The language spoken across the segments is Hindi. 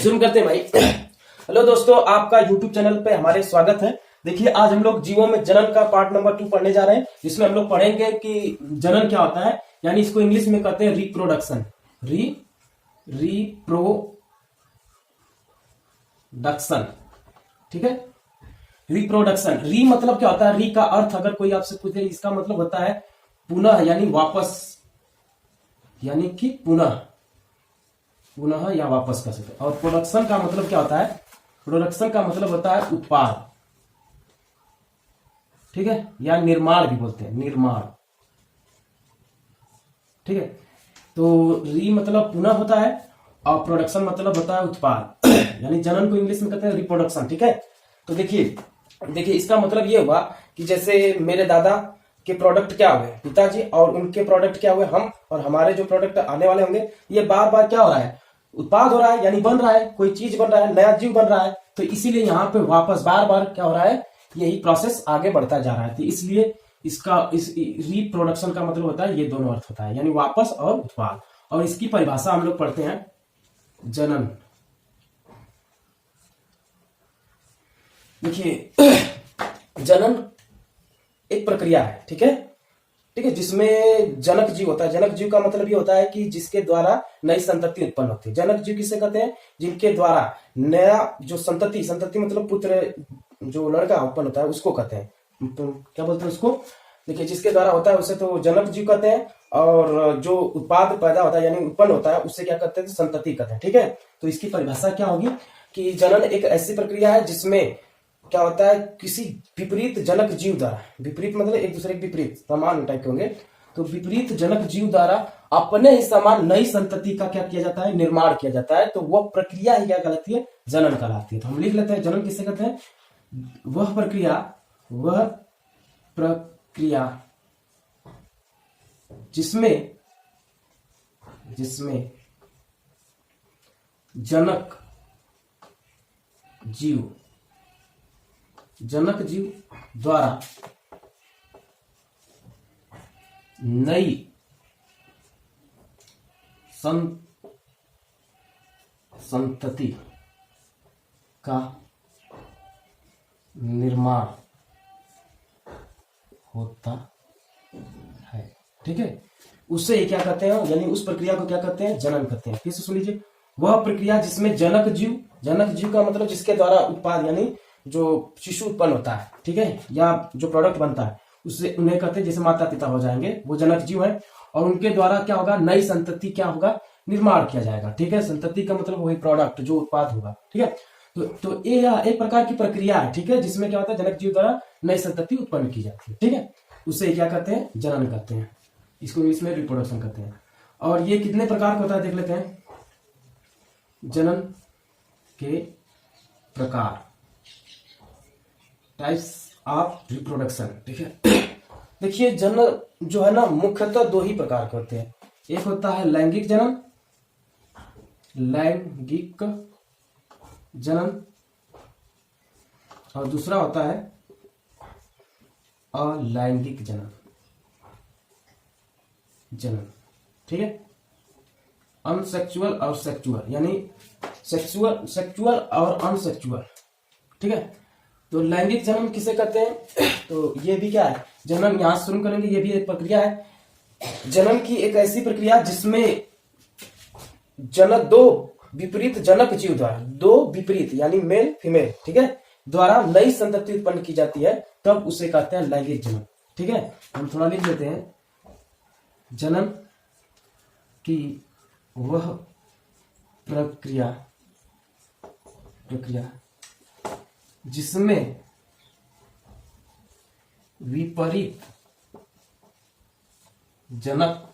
शुरू करते हैं भाई। हेलो दोस्तों, आपका यूट्यूब चैनल पे हमारे स्वागत है। देखिए, आज हम लोग जीवों में जनन का पार्ट नंबर 2 पढ़ने जा रहे हैं, जिसमें हम लोग पढ़ेंगे कि जनन क्या होता है, यानी इसको इंग्लिश में कहते हैं रिप्रोडक्शन। रिप्रोडक्शन, ठीक है। रिप्रोडक्शन, री मतलब क्या होता है? री का अर्थ अगर कोई आपसे पूछे, इसका मतलब होता है पुनः, यानी वापस, यानी कि पुनः या वापस कर सकते हैं। और प्रोडक्शन का मतलब क्या होता है? प्रोडक्शन का मतलब होता है उत्पाद, ठीक है, या निर्माण भी बोलते हैं, निर्माण, ठीक है। तो री मतलब पुनः होता है और प्रोडक्शन मतलब होता है उत्पाद यानी जनन को इंग्लिश में कहते हैं रिप्रोडक्शन, ठीक है। तो देखिए इसका मतलब ये हुआ कि जैसे मेरे दादा के प्रोडक्ट क्या हुए पिताजी, और उनके प्रोडक्ट क्या हुए हम, और हमारे जो प्रोडक्ट आने वाले होंगे, ये बार बार क्या हो रहा है? उत्पाद हो रहा है, यानी बन रहा है, कोई चीज बन रहा है, नया जीव बन रहा है। तो इसीलिए यहाँ पे वापस बार बार क्या हो रहा है? यही प्रोसेस आगे बढ़ता जा रहा है। तो इसलिए इसका इस रिप्रोडक्शन का मतलब होता है, ये दोनों अर्थ होता है, यानी वापस और उत्पाद। और इसकी परिभाषा हम लोग पढ़ते हैं, जनन। देखिए जनन एक प्रक्रिया है, ठीक है, जिसमें जनक जीव होता है। जनक जीव का मतलब ये होता है कि जिसके द्वारा नई संतति उत्पन्न होती है। जनक जीव किसे कहते हैं? जिनके द्वारा नया जो संतति मतलब पुत्र, जो लड़का उत्पन्न होता है, उसको कहते हैं, तो क्या बोलते हैं उसको? देखिए, जिसके द्वारा होता है उसे तो जनक जीव कहते हैं, और जो उत्पाद पैदा होता है यानी उत्पन्न होता है, उससे क्या कहते हैं? संतति कहते हैं, ठीक है। तो इसकी परिभाषा क्या होगी कि जनन एक ऐसी प्रक्रिया है जिसमें क्या होता है, किसी विपरीत जनक जीव द्वारा, विपरीत मतलब एक दूसरे के विपरीत, समान टाइप के होंगे, तो विपरीत जनक जीव द्वारा अपने ही समान नई संतति का क्या किया जाता है? निर्माण किया जाता है। तो वह प्रक्रिया ही क्या कहलाती है? जनन कहलाती है। तो हम लिख लेते हैं, जनन किसे कहते हैं? वह प्रक्रिया जिसमें जनक जीव द्वारा नई संतति का निर्माण होता है, ठीक है। उसे क्या कहते हैं? यानी उस प्रक्रिया को क्या कहते हैं? जनन कहते हैं। फिर से सुन लीजिए, वह प्रक्रिया जिसमें जनक जीव का मतलब जिसके द्वारा उत्पाद, यानी जो शिशु उत्पन्न होता है, ठीक है, या जो प्रोडक्ट बनता है, उससे उन्हें कहते हैं, जैसे माता पिता हो जाएंगे, वो जनक जीव है, और उनके द्वारा क्या होगा? नई संतति क्या होगा? निर्माण किया जाएगा, ठीक है। संतति का मतलब वही प्रोडक्ट, जो उत्पाद होगा, ठीक है। तो ये एक प्रकार की प्रक्रिया है, ठीक है, जिसमें क्या होता है? जनक जीव द्वारा नई संतति उत्पन्न की जाती है, ठीक है। उसे क्या कहते हैं? जनन कहते हैं। इसको इंग्लिश में रिप्रोडक्शन कहते हैं। और ये कितने प्रकार का होता है देख लेते हैं, जनन के प्रकार, टाइप्स ऑफ रिप्रोडक्शन, ठीक है। देखिए, जनन जो है ना, मुख्यतः दो ही प्रकार के होते हैं। एक होता है लैंगिक जनन, और दूसरा होता है अलैंगिक जनन, ठीक है। अनसेक्सुअल और सेक्सुअल, यानी सेक्सुअल और अनसेक्सुअल, ठीक है। तो लैंगिक जनन किसे कहते हैं? तो ये भी क्या है? जनन यहां शुरू करेंगे, ये भी एक प्रक्रिया है। जनन की एक ऐसी प्रक्रिया जिसमें दो विपरीत जनक जीव द्वारा, दो विपरीत यानी मेल फीमेल, ठीक है, द्वारा नई संतति उत्पन्न की जाती है, तब उसे कहते हैं लैंगिक जनन, ठीक है। हम थोड़ा लिख लेते हैं, जनन की वह प्रक्रिया जिसमें विपरीत जनक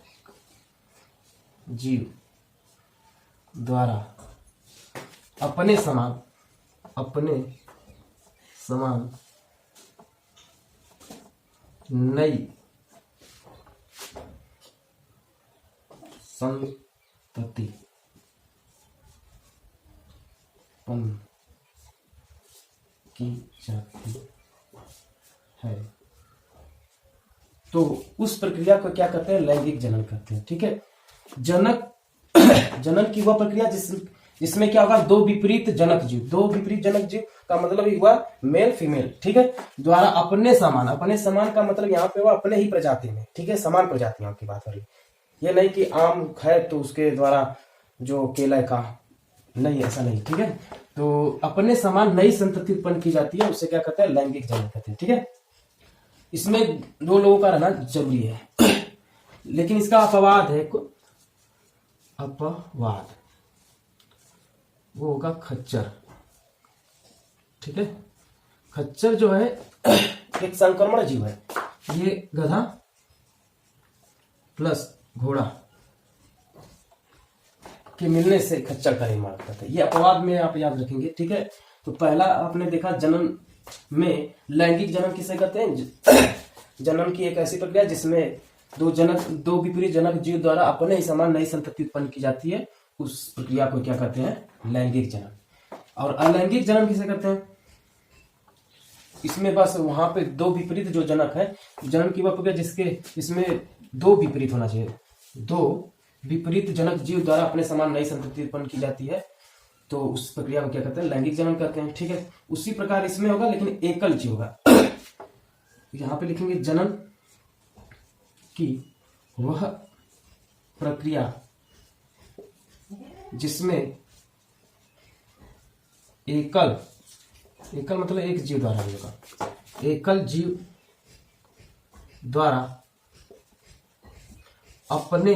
जीव द्वारा अपने समान नई संतति उत्पन्न की जाती है, तो उस प्रक्रिया को क्या कहते हैं? लैंगिक जनन कहते हैं, ठीक है। जनन की वह प्रक्रिया इसमें क्या होगा, दो विपरीत जनक जीव, दो विपरीत जनक जीव का मतलब ही हुआ मेल फीमेल, ठीक है, द्वारा अपने समान, अपने समान का मतलब यहाँ पे हुआ अपने ही प्रजाति में, ठीक है, समान प्रजातियों की बात हो रही, ये नहीं कि आम है तो उसके द्वारा जो केला का, नहीं, ऐसा नहीं, ठीक है। तो अपने समान नई संतति उत्पन्न की जाती है, उससे क्या कहते हैं, लैंगिक जनन कहते हैं, ठीक है। इसमें दो लोगों का रहना जरूरी है लेकिन इसका अपवाद है, अपवाद वो होगा खच्चर, ठीक है। खच्चर जो है एक संक्रमण जीव है, ये गधा प्लस घोड़ा के मिलने से खच्चर का निर्माण करता है, ये अपवाद में आप याद रखेंगे, ठीक है। तो पहला आपने देखा जनन में लैंगिक जनन किसे कहते हैं, जनन की एक ऐसी प्रक्रिया जिसमें दो विपरीत जनक जीव द्वारा अपने ही समान नई संतति उत्पन्न की जाती है, उस प्रक्रिया को क्या कहते हैं, लैंगिक जनन। और अलैंगिक जनन किसे कहते हैं, इसमें बस वहां पे दो विपरीत जो जनक है, जनन की वह प्रक्रिया जिसके इसमें दो विपरीत होना चाहिए, दो विपरीत जनक जीव द्वारा अपने समान नई संतति उत्पन्न की जाती है, तो उस प्रक्रिया को क्या कहते हैं, लैंगिक जनन कहते हैं, ठीक है। उसी प्रकार इसमें होगा लेकिन एकल जीव होगा यहां पे लिखेंगे जनन की वह प्रक्रिया जिसमें एकल मतलब एक जीव द्वारा होगा, एकल जीव द्वारा अपने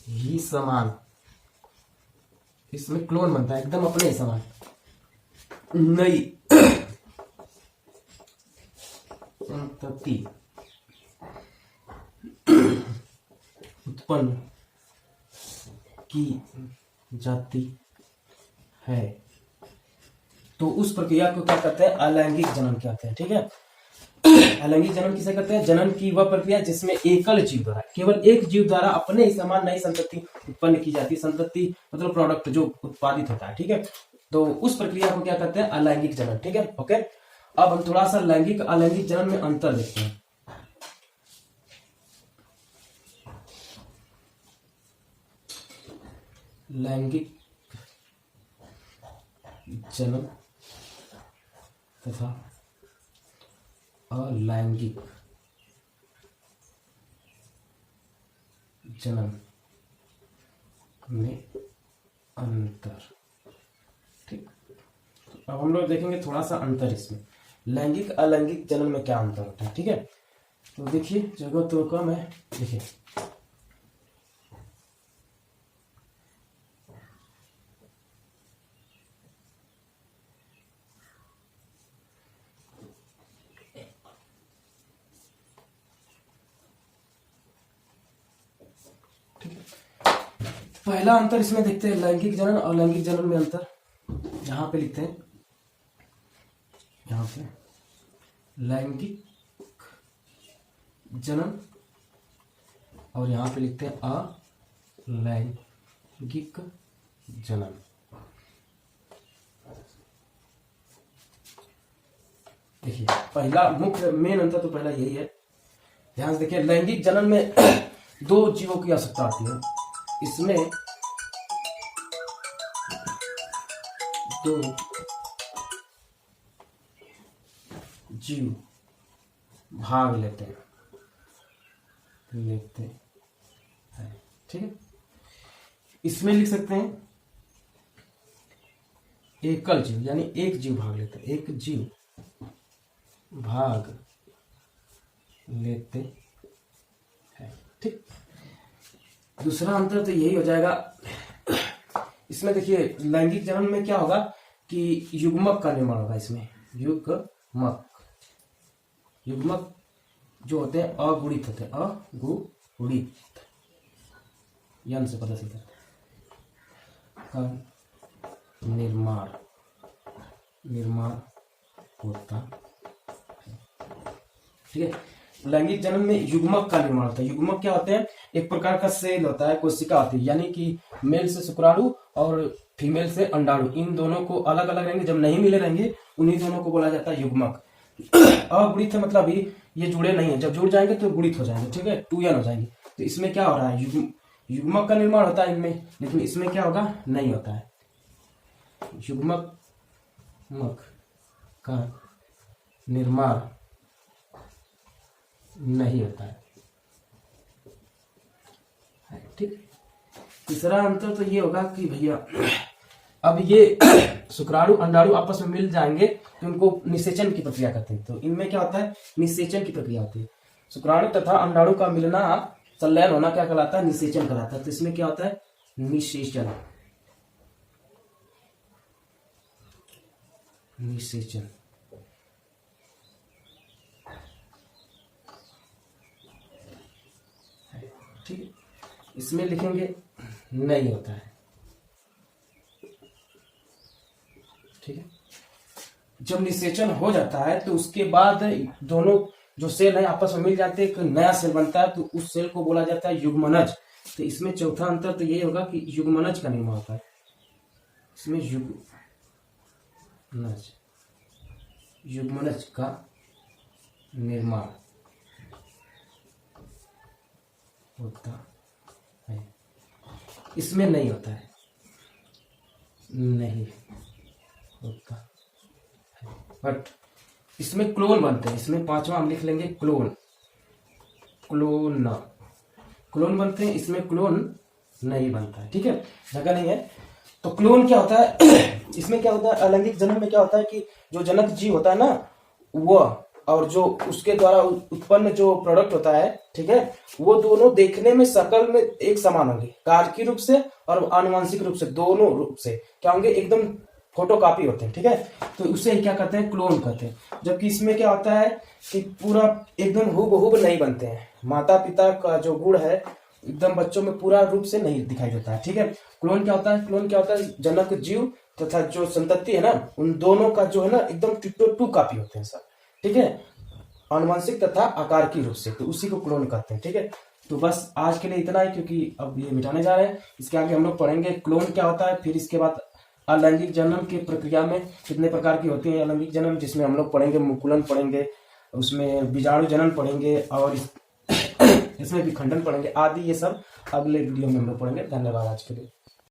ही समान, इसमें क्लोन बनता है, एकदम अपने ही समान नई संतति उत्पन्न की जाती है, तो उस प्रक्रिया को क्या कहते हैं, अलैंगिक जनन कहते हैं, ठीक है। अलैंगिक जनन किसे कहते हैं, जनन की वह प्रक्रिया जिसमें एकल जीव द्वारा, केवल एक जीव द्वारा अपने ही समान नई संतति उत्पन्न की जाती है, संतति मतलब प्रोडक्ट जो उत्पादित होता है, ठीक है। तो उस प्रक्रिया को क्या कहते हैं, अलैंगिक जनन, ठीक है, ओके। अब हम थोड़ा सा लैंगिक अलैंगिक जनन में अंतर देखते हैं। लैंगिक जनन तथा अलैंगिक जनन में अंतर, ठीक। अब हम लोग देखेंगे थोड़ा सा अंतर इसमें, लैंगिक अलैंगिक जनन में क्या अंतर होता है, ठीक है। तो देखिए जगह तो कम है, देखिए पहला अंतर इसमें देखते हैं, लैंगिक जनन और अलैंगिक जनन में अंतर, यहां पे लिखते हैं, यहां पे लैंगिक जनन और यहां पे लिखते हैं अलैंगिक जनन। देखिए पहला मुख्य मेन अंतर तो पहला यही है, ध्यान से देखिए, लैंगिक जनन में दो जीवों की आवश्यकता होती है, इसमें दो जीव भाग लेते हैं, ठीक है। इसमें लिख सकते हैं एकल जीव, यानी एक जीव भाग लेते हैं, एक जीव भाग लेते हैं, ठीक। दूसरा अंतर तो यही हो जाएगा, इसमें देखिए लैंगिक जनन में क्या होगा कि युग्मक का निर्माण होगा, इसमें युग्मक जो होते हैं अगुणित होते हैं, अगुणित यन से पता चलता है का निर्माण होता है, ठीक है। लैंगिक जनन में युग्मक का निर्माण होता है, युग्मक क्या होते हैं, एक प्रकार का सेल होता है, कोशिका होती है, यानी कि मेल से शुक्राणु और फीमेल से अंडाणु, इन दोनों को अलग अलग रहेंगे, जब नहीं मिले रहेंगे उन्हीं दोनों को बोला जाता है युग्मक। अगुणित है मतलब ये जुड़े नहीं है, जब जुड़ जाएंगे तो गुणित हो जाएंगे, ठीक है, 2n हो जाएंगे। तो इसमें क्या हो रहा है, युग्मक का निर्माण होता है इनमें, लेकिन इसमें क्या होगा, नहीं होता है, युग्मक का निर्माण नहीं होता है। ठीक। तीसरा अंतर तो ये होगा कि भैया अब ये शुक्राणु अंडाणु आपस में मिल जाएंगे तो उनको निषेचन की प्रक्रिया करते हैं। तो इनमें क्या होता है, निषेचन की प्रक्रिया होती है। शुक्राणु तथा अंडाणु का मिलना, संलयन होना क्या कहलाता है, निषेचन कहलाता है। तो इसमें क्या होता है, निषेचन। निषेचन ठीक है, इसमें लिखेंगे नहीं होता है। ठीक है, जब निषेचन हो जाता है तो उसके बाद दोनों जो सेल है आपस में मिल जाते हैं, एक नया सेल बनता है, तो उस सेल को बोला जाता है युग्मनज। तो इसमें चौथा अंतर तो यही होगा कि युग्मनज का निर्माण होता है। इसमें युग्मनज का निर्माण होता है, इसमें नहीं होता है, नहीं होता है। बट इसमें क्लोन बनते हैं। इसमें पांचवा हम लिख लेंगे क्लोन बनते हैं, इसमें क्लोन नहीं बनता है। ठीक है, जगह नहीं है। तो क्लोन क्या होता है इसमें क्या होता है, अलैंगिक जन्म में क्या होता है कि जो जनक जीव होता है ना, वह और जो उसके द्वारा उत्पन्न जो प्रोडक्ट होता है, ठीक है, वो दोनों देखने में शकल में एक समान होंगे, कारकीय रूप से और आनुवंशिक रूप से, दोनों रूप से क्या होंगे, एकदम फोटो कॉपी होते हैं। ठीक है, तो उसे क्या कहते हैं, क्लोन कहते हैं। जबकि इसमें क्या होता है कि पूरा एकदम हूबहू नहीं बनते हैं, माता पिता का जो गुण है एकदम बच्चों में पूरा रूप से नहीं दिखाई देता है। ठीक है, क्लोन क्या होता है, क्लोन क्या होता है, जनक जीव तथा जो संतति है ना, उन दोनों का जो है ना एकदम टिट्टो टू कॉपी होते हैं सब। ठीक है, आनुवंशिक तथा आकार की रूप से, तो उसी को क्लोन कहते हैं। ठीक है, तो बस आज के लिए इतना ही, क्योंकि अब ये मिटाने जा रहे हैं। इसके आगे हम लोग पढ़ेंगे क्लोन क्या होता है, फिर इसके बाद अलैंगिक जन्म की प्रक्रिया में कितने प्रकार की होती है अलैंगिक जन्म, जिसमें हम लोग पढ़ेंगे मुकुलन पढ़ेंगे, उसमें बीजाणु जनन पढ़ेंगे, और इसमें भी खंडन पढ़ेंगे आदि। ये सब अगले वीडियो में हम लोग पढ़ेंगे। धन्यवाद आज के लिए।